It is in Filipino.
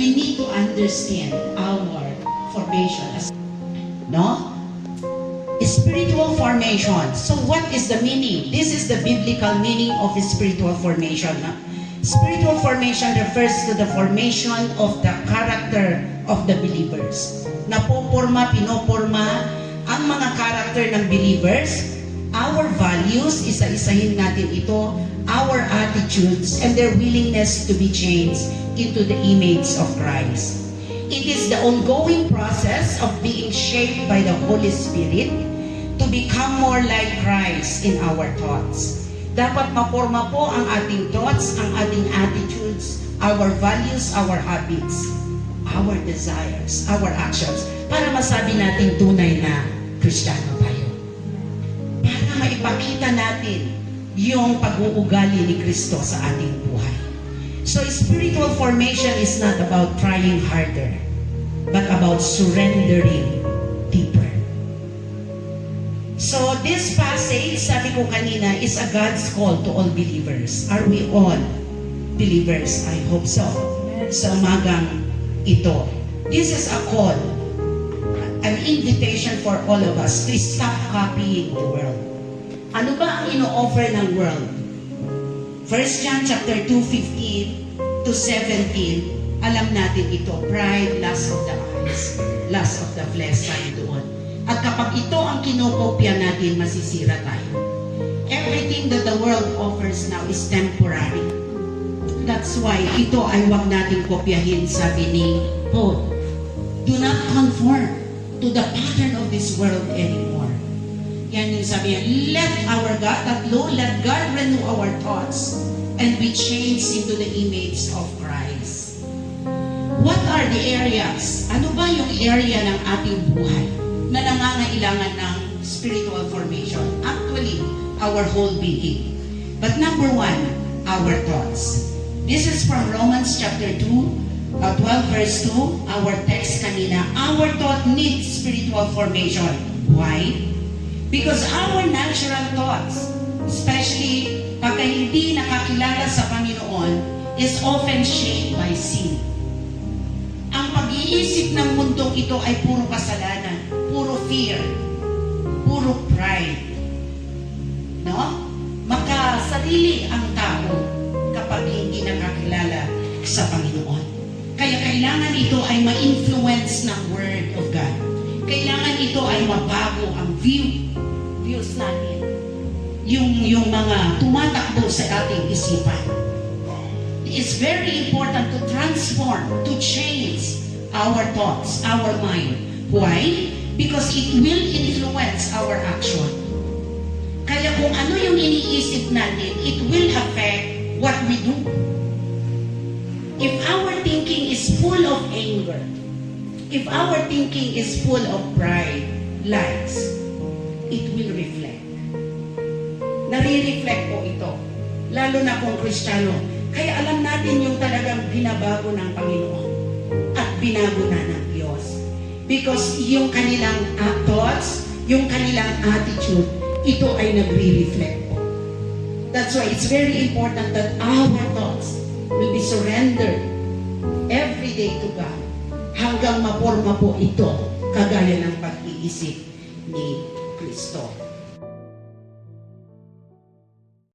we need to understand our formation as, no? Spiritual formation. So what is the meaning? This is the biblical meaning of spiritual formation. No? Spiritual formation refers to the formation of the character of the believers. Napoporma, pinoporma ang mga character ng believers. Our values, isa-isahin natin ito, our attitudes, and their willingness to be changed into the image of Christ. It is the ongoing process of being shaped by the Holy Spirit to become more like Christ in our thoughts. Dapat maporma po ang ating thoughts, ang ating attitudes, our values, our habits, our desires, our actions, para masabi natin tunay na Kristiyano tayo. Para maipakita natin yung pag-uugali ni Kristo sa ating buhay. So spiritual formation is not about trying harder, but about surrendering deeper. So this passage, sabi ko kanina, is a God's call to all believers. Are we all believers? I hope so. Sa umagang ito. This is a call, an invitation for all of us to stop copying the world. Ano ba ang ino-offer ng world? 1 John chapter 2, 15 to 17, alam natin ito, pride, lust of the eyes, lust of the flesh, tayo doon. At kapag ito ang kinokopya natin, masisira tayo. Everything that the world offers now is temporary. That's why ito ay huwag nating kopyahin, sabi ni Paul. Do not conform to the pattern of this world anymore. Yan yung sabi niya, let God renew our thoughts and be changed into the image of Christ. What are the areas? Ano ba yung area ng ating buhay na nangangailangan ng spiritual formation? Actually, our whole being. But number one, our thoughts. This is from Romans chapter 2, 12 verse 2, our text kanina. Our thought needs spiritual formation. Why? Because our natural thoughts, especially pagka hindi nakakilala sa Panginoon, is often shaped by sin. Ang pag-iisip ng mundong ito ay puro kasalanan, puro fear, puro pride. No? Makasarili ang tao kapag hindi nakakilala sa Panginoon. Kaya kailangan ito ay ma-influence ng Word of God. Kailangan ito ay mabago ang views natin. Yung mga tumatakbo sa ating isipan. It's very important to transform, to change our thoughts, our mind. Why? Because it will influence our action. Kaya kung ano yung iniisip natin, it will affect what we do. If our thinking is full of anger, if our thinking is full of pride, lies, it will reflect. Nare-reflect po ito. Lalo na kung Kristiyano. Kaya alam natin yung talagang binabago ng Panginoon at binago na ng Diyos. Because yung kanilang thoughts, yung kanilang attitude, ito ay nagre-reflect po. That's why it's very important that our thoughts will be surrendered every day to God hanggang maporma po ito kagaya ng pag-iisip ni Kristo.